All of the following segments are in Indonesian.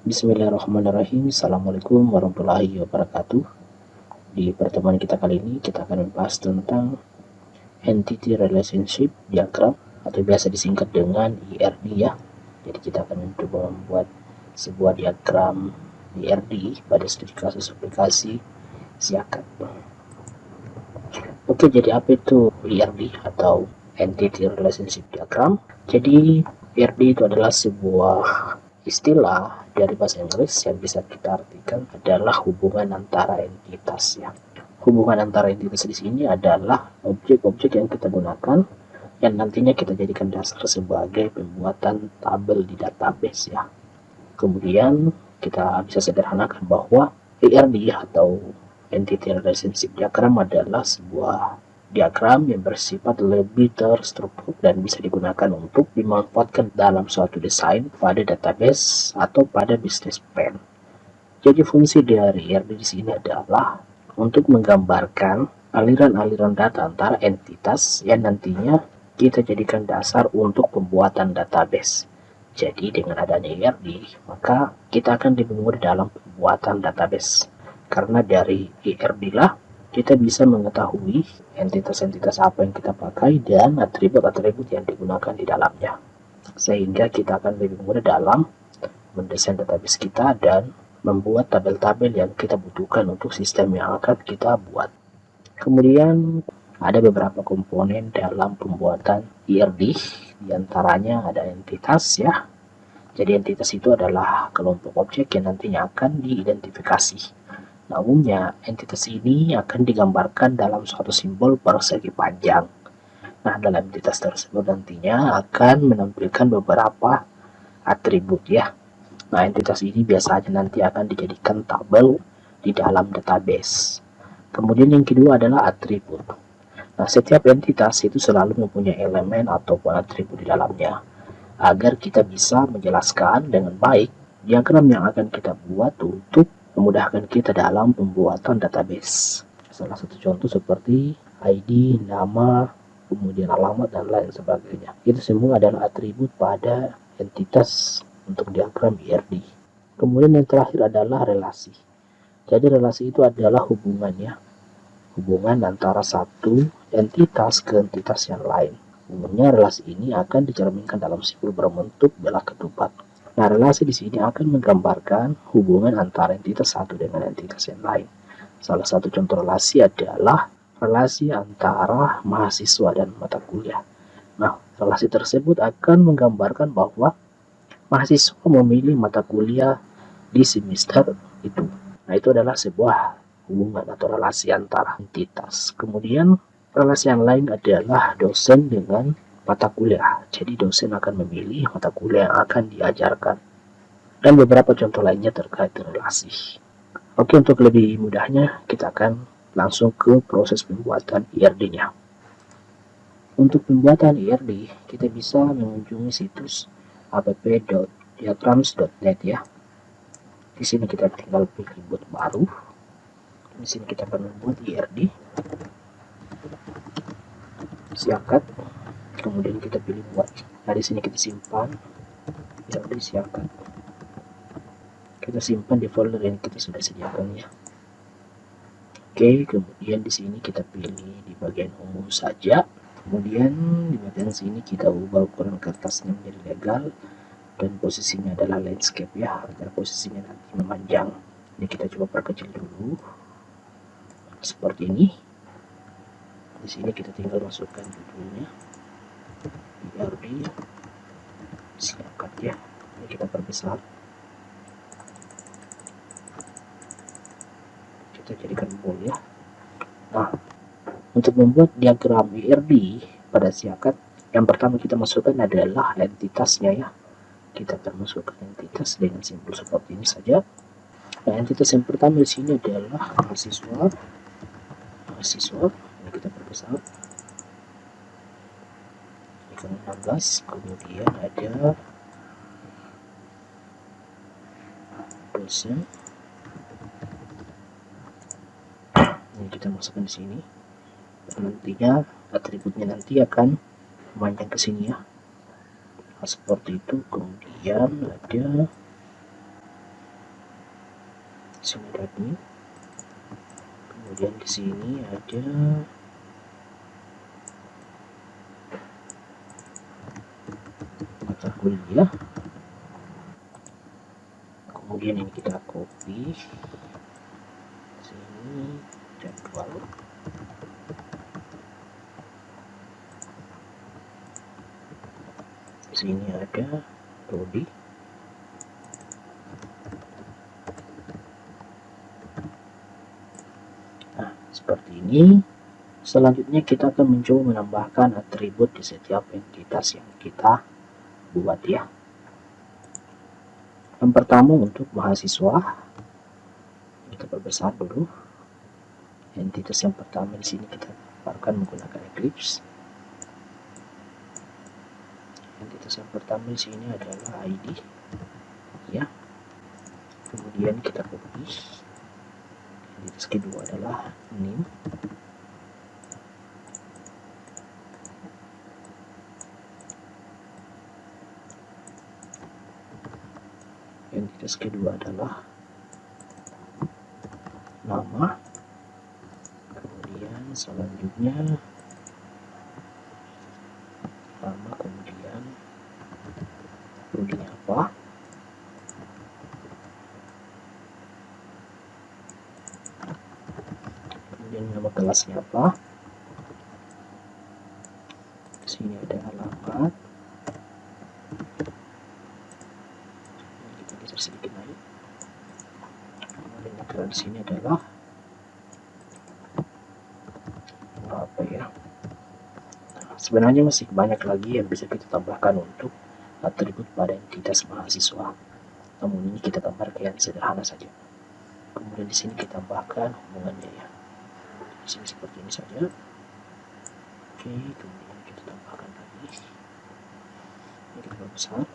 Bismillahirrahmanirrahim. Assalamualaikum warahmatullahi wabarakatuh. Di pertemuan kita kali ini kita akan membahas tentang Entity Relationship Diagram atau biasa disingkat dengan ERD ya. Jadi kita akan mencoba membuat sebuah diagram ERD pada studi kasus aplikasi Siakat. Oke, jadi apa itu ERD atau Entity Relationship Diagram? Jadi ERD itu adalah sebuah istilah dari bahasa Inggris yang bisa kita artikan adalah hubungan antara entitas ya. Hubungan antara entitas di sini adalah objek-objek yang kita gunakan yang nantinya kita jadikan dasar sebagai pembuatan tabel di database ya. Kemudian kita bisa sederhanakan bahwa ERD atau Entity Relationship Diagram adalah sebuah diagram yang bersifat lebih terstruktur dan bisa digunakan untuk dimanfaatkan dalam suatu desain pada database atau pada business plan. Jadi fungsi dari ERD di sini adalah untuk menggambarkan aliran-aliran data antara entitas yang nantinya kita jadikan dasar untuk pembuatan database. Jadi dengan adanya ERD, maka kita akan lebih mudah dalam pembuatan database. Karena dari ERD lah kita bisa mengetahui entitas-entitas apa yang kita pakai dan atribut-atribut yang digunakan di dalamnya. Sehingga kita akan lebih mudah dalam mendesain database kita dan membuat tabel-tabel yang kita butuhkan untuk sistem yang akan kita buat. Kemudian ada beberapa komponen dalam pembuatan ERD, diantaranya ada entitas ya. Jadi entitas itu adalah kelompok objek yang nantinya akan diidentifikasi. Nah, umumnya entitas ini akan digambarkan dalam suatu simbol persegi panjang. Nah, dalam entitas tersebut nantinya akan menampilkan beberapa atribut ya. Nah, entitas ini biasanya nanti akan dijadikan tabel di dalam database. Kemudian yang kedua adalah atribut. Nah, setiap entitas itu selalu mempunyai elemen ataupun atribut di dalamnya. Agar kita bisa menjelaskan dengan baik diagram yang akan kita buat untuk memudahkan kita dalam pembuatan database. Salah satu contoh seperti ID, nama, kemudian alamat, dan lain sebagainya. Itu semua adalah atribut pada entitas untuk diagram ERD. Kemudian yang terakhir adalah relasi. Jadi relasi itu adalah hubungannya, hubungan antara satu entitas ke entitas yang lain. Umumnya relasi ini akan dicerminkan dalam simbol berbentuk belah ketupat. Nah, relasi di sini akan menggambarkan hubungan antara entitas satu dengan entitas yang lain. Salah satu contoh relasi adalah relasi antara mahasiswa dan mata kuliah. Nah, relasi tersebut akan menggambarkan bahwa mahasiswa memilih mata kuliah di semester itu. Nah, itu adalah sebuah hubungan atau relasi antara entitas. Kemudian relasi yang lain adalah dosen dengan mata kuliah. Jadi dosen akan memilih mata kuliah yang akan diajarkan. Dan beberapa contoh lainnya terkait relasi. Oke, untuk lebih mudahnya kita akan langsung ke proses pembuatan ERD-nya. Untuk pembuatan ERD, kita bisa mengunjungi situs app.diagrams.net ya. Di sini kita tinggal pilih buat baru. Di sini kita akan membuat ERD Siakat. Kemudian kita pilih buat. Nah, di sini kita simpan ERD Siakat. Kita simpan di folder yang kita sudah sediakan ya. Oke, kemudian di sini kita pilih di bagian umum saja. Kemudian di bagian sini kita ubah ukuran kertasnya menjadi legal dan posisinya adalah landscape ya, agar posisinya nanti memanjang. Ini kita coba perkecil dulu seperti ini. Di sini kita tinggal masukkan judulnya ERD Siakat ya. Ini kita perbesar. Kita jadikan bold ya. Nah, untuk membuat diagram ERD pada Siakat, yang pertama kita masukkan adalah entitasnya ya. Kita akan masukkan entitas dengan simbol seperti ini saja. Nah, entitas yang pertama di sini adalah mahasiswa. Ini kita perbesar. Ikan 16. Kemudian ada dosen. Ini kita masukkan di sini. Nantinya atributnya nanti akan memanjang ke sini ya. Nah, seperti itu. Kemudian ada sini ada admin, kemudian di sini ada mata kuliah, kemudian ini kita copy sini jadwal, di sini ada prodi, nah seperti ini. Selanjutnya kita akan mencoba menambahkan atribut di setiap entitas yang kita buat ya. Yang pertama untuk mahasiswa, kita perbesar dulu. Entitas yang pertama di sini kita gambarkan menggunakan Eclipse. Entitas yang pertama di sini adalah ID ya. Kemudian kita copy. Entitas kedua adalah name. Entitas kedua adalah nama. Kemudian selanjutnya nama, kemudian prodinya apa, kemudian nama kelasnya apa. Di sini ada alamat, kita geser sedikit naik. Kemudian yang di sini adalah apa ya, sebenarnya masih banyak lagi yang bisa kita tambahkan untuk atribut pada entitas mahasiswa, namun ini kita gambarkan yang sederhana saja. Kemudian di sini kita tambahkan hubungannya ya, di sini seperti ini saja. Oke, kemudian kita tambahkan lagi, ini kita besar.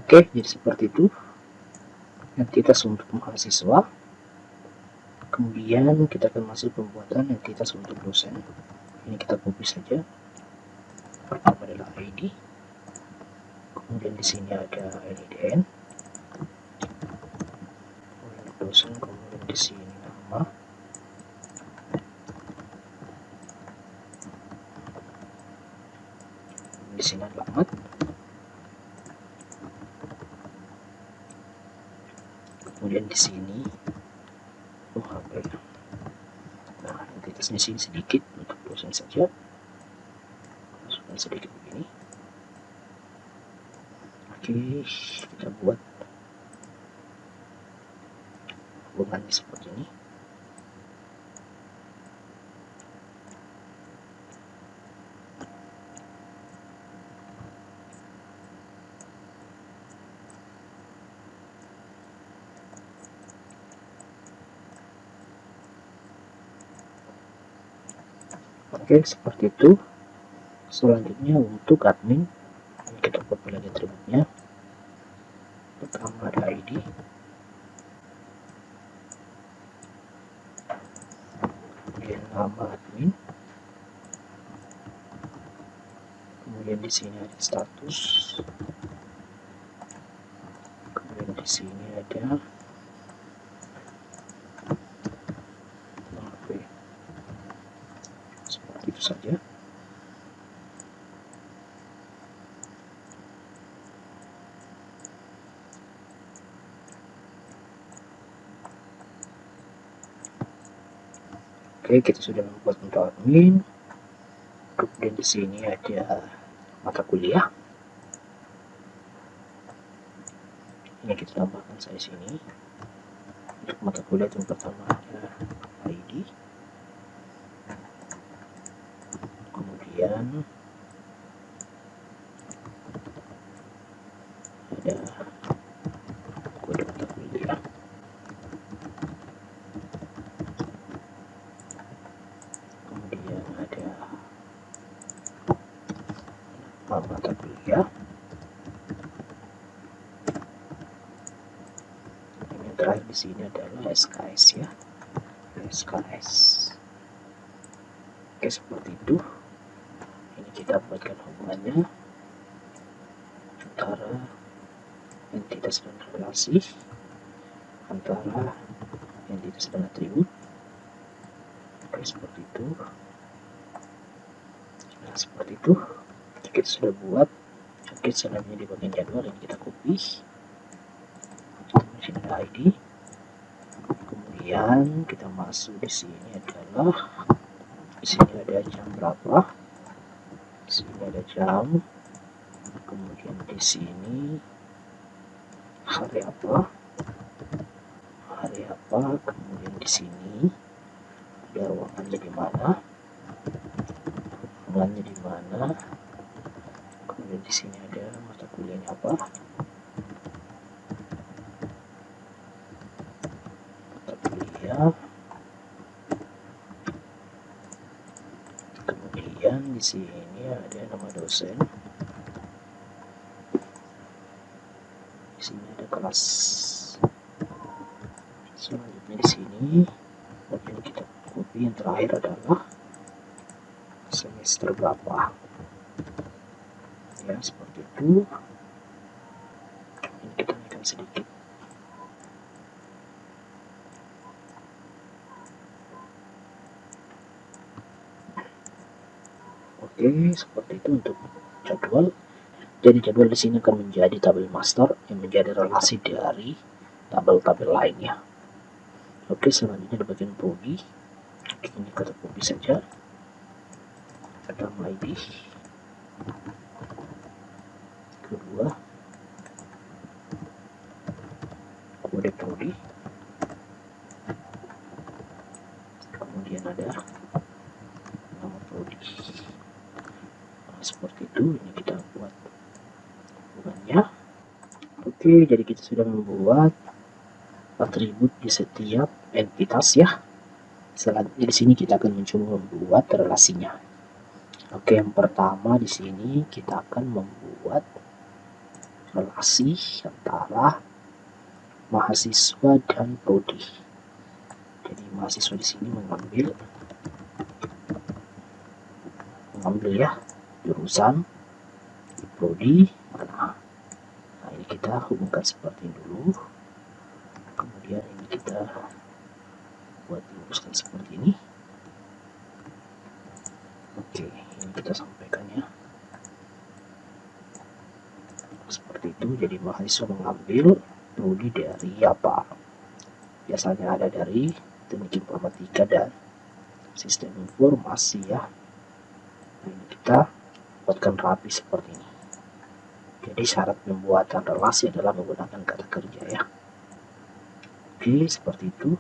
Oke, jadi seperti itu entitas untuk mahasiswa. Kemudian kita akan masuk pembuatan entitas untuk dosen. Ini kita copy saja. Pertama adalah ID. Kemudian di sini ada LIDN. Untuk dosen, kemudian di sini nama. Di sini alamat. Kemudian di sini apa ya? Nah, entitasnya sini sedikit untuk dosen saja. Masukkan sedikit begini. Oke, kita buat hubungannya seperti ini. Oke, seperti itu. Selanjutnya untuk admin, kita copy lagi atributnya. Pertama ada ID, kemudian nama admin, kemudian di sini ada status, kemudian di sini ada seperti itu saja. Oke, kita sudah membuat untuk admin. Kemudian di sini ada mata kuliah. Ini kita tambahkan saya sini. Untuk mata kuliah yang pertama ada ID. Kemudian ada kode mata kuliah. mata kuliah. Yang terakhir di sini adalah SKS ya, SKS. Oke, seperti itu. Ini kita buatkan hubungannya antara entitas dan relasi, antara entitas dan atribut. Oke, seperti itu. Nah, seperti itu kita sudah buat. Oke, selanjutnya di bagian jadwal ini kita copy. Di sini ada ID. Kemudian kita masuk di sini adalah, di sini ada jam berapa, di sini ada jam, kemudian di sini hari apa, kemudian di sini ada ruangannya di mana, kemudian di sini ada mata kuliahnya apa, mata kuliah, kemudian di sini ada nama dosen, di sini ada kelas. Selanjutnya di sini bagian kita copy yang terakhir adalah semester berapa ya, seperti itu. Ini kita naikkan sedikit. Oke, seperti itu untuk jadwal. Jadi jadwal di sini akan menjadi tabel master yang menjadi relasi dari tabel-tabel lainnya. Oke, selanjutnya di bagian prodi, ini kata prodi saja. Ada ID, kedua, kode prodi, kemudian ada nama prodi. Nah, seperti itu. Ini kita buat hubungannya. Oke, jadi kita sudah membuat atribut di setiap entitas ya. Selanjutnya di sini kita akan mencoba membuat relasinya. Oke, yang pertama di sini kita akan membuat relasi antara mahasiswa dan prodi. Jadi mahasiswa di sini mengambil ya jurusan, di prodi mana. Nah, ini kita hubungkan seperti ini dulu. Kemudian ini kita buat diluruskan seperti ini. Oke, ini kita sampaikan ya seperti itu. Jadi mahasiswa mengambil prodi dari apa, biasanya ada dari teknik informatika dan sistem informasi ya. Nah, ini kita buatkan rapi seperti ini. Jadi syarat pembuatan relasi adalah menggunakan kata kerja ya. Oke, seperti itu.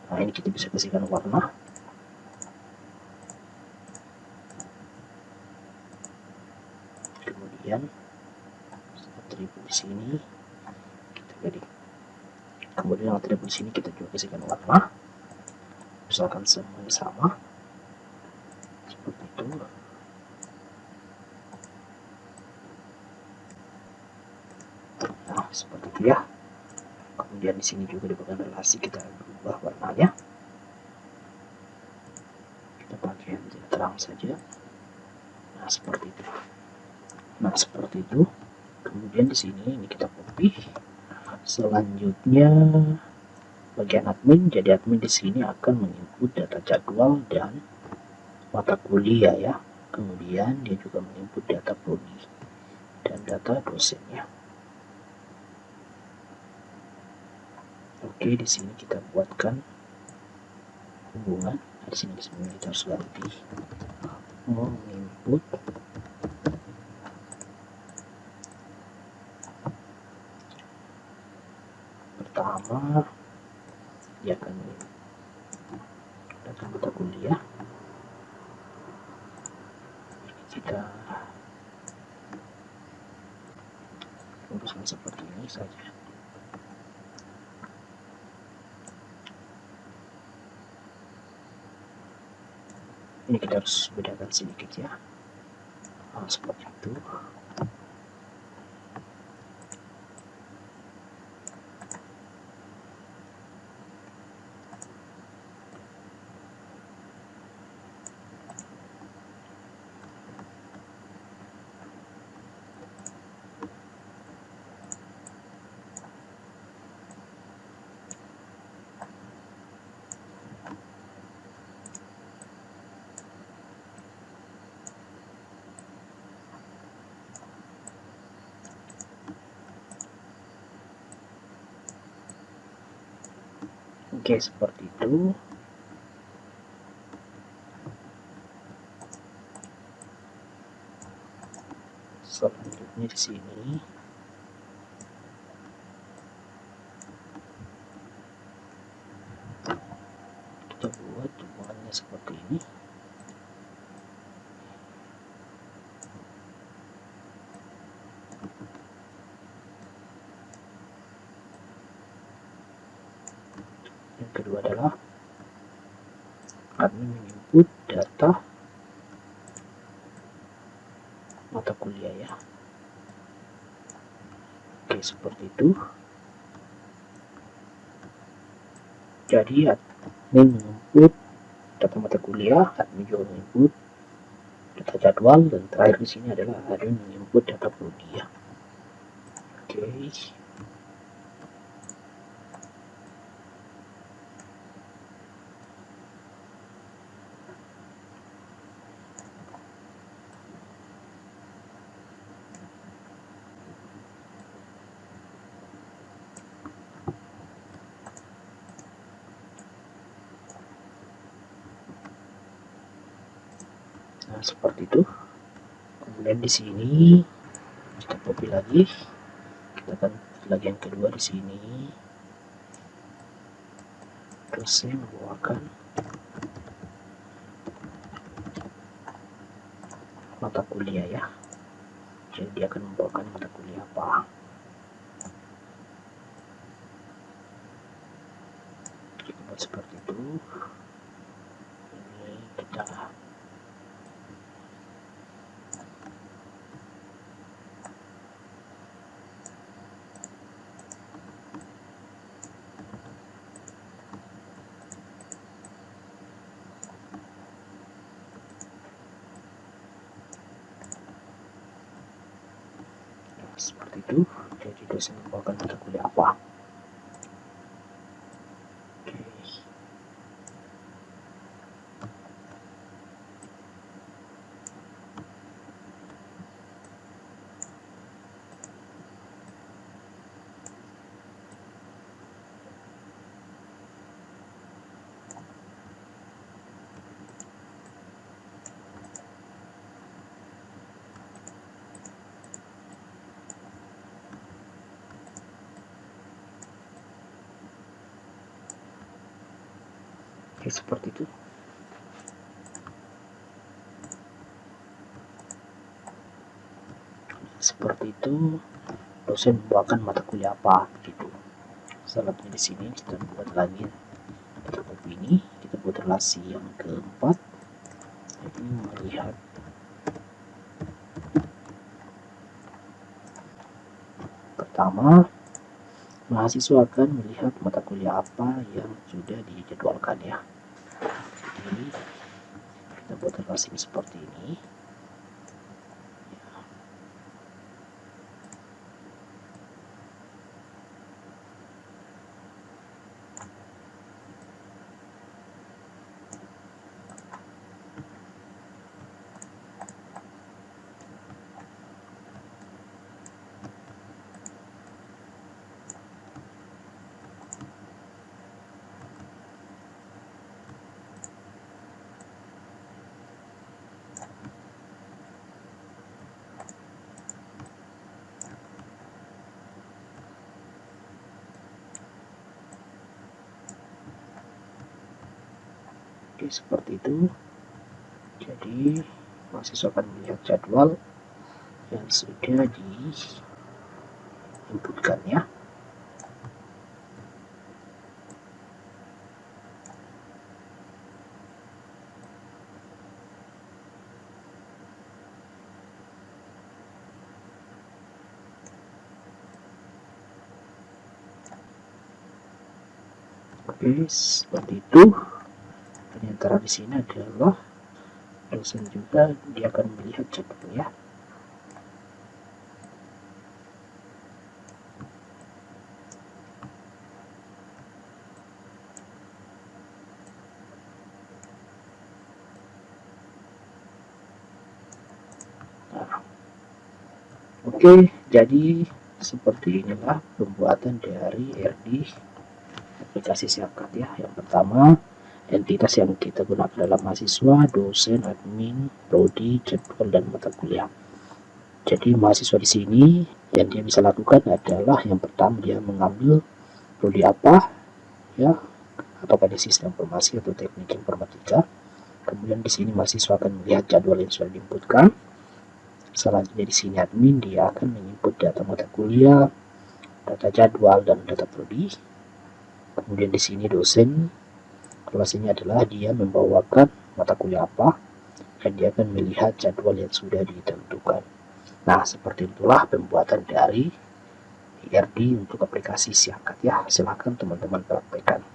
Nah, ini kita bisa kasihkan warna. Kemudian atribut di sini kita pilih. Kemudian atribut di sini kita juga kasihkan warna. Misalkan semuanya sama. Seperti itu. Nah, seperti itu ya. Kemudian di sini juga di bagian relasi kita ubah warnanya. Kita pakai yang terang saja. Nah, seperti itu. Kemudian di sini ini kita copy. Selanjutnya bagian admin. Jadi admin di sini akan menginput data jadwal dan mata kuliah ya. Kemudian dia juga menginput data prodi dan data dosennya. Oke, di sini kita buatkan hubungan. Di sini sebenarnya kita harus ganti menginput pertama dia akan data mata kuliah. Kita uruskan seperti ini saja. Ini kita harus bedakan sedikit ya. Nah, seperti itu. Oke, seperti itu. Selanjutnya di sini kita buat hubungannya seperti ini. Yang kedua adalah admin menginput data mata kuliah ya. Oke, seperti itu. Jadi admin menginput data mata kuliah, admin juga menginput data jadwal, dan terakhir di sini adalah admin menginput data prodi ya. Oke. Nah, seperti itu. Kemudian di sini kita copy lagi, kita akan lagi yang kedua di sini. Terus saya membawakan mata kuliah ya. Jadi dia akan membawakan mata kuliah apa. Kita buat seperti itu. Ini kita seperti itu. Jadi dosen membawakan mata kuliah apa. Oke. Oke, seperti itu. Seperti itu dosen membawakan mata kuliah apa gitu. Selanjutnya di sini kita buat lagi kita copy ini, kita buat relasi yang keempat. Ini melihat pertama, mahasiswa akan melihat mata kuliah apa yang sudah dijadwalkan ya. Jadi kita buat relasi seperti ini. Oke, seperti itu. Jadi mahasiswa akan melihat jadwal yang sudah diinputkan ya. Oke, seperti itu. Dan yang terakhir di sini adalah dosen juga, dia akan melihat jadwalnya. Oke, jadi seperti inilah pembuatan dari RD aplikasi Siapkat ya. Yang pertama, entitas yang kita gunakan dalam mahasiswa, dosen, admin, prodi, jadwal, dan mata kuliah. Jadi mahasiswa di sini yang dia bisa lakukan adalah yang pertama dia mengambil prodi apa ya, atau pada sistem informasi atau teknik informatika. Kemudian di sini mahasiswa akan melihat jadwal yang sudah diinputkan. Selanjutnya di sini admin dia akan menginput data mata kuliah, data jadwal, dan data prodi. Kemudian di sini dosen, kelasnya adalah dia membawakan mata kuliah apa, dan dia akan melihat jadwal yang sudah ditentukan. Nah, seperti itulah pembuatan dari IRD untuk aplikasi Siapkat ya. Silahkan teman-teman praktekkan.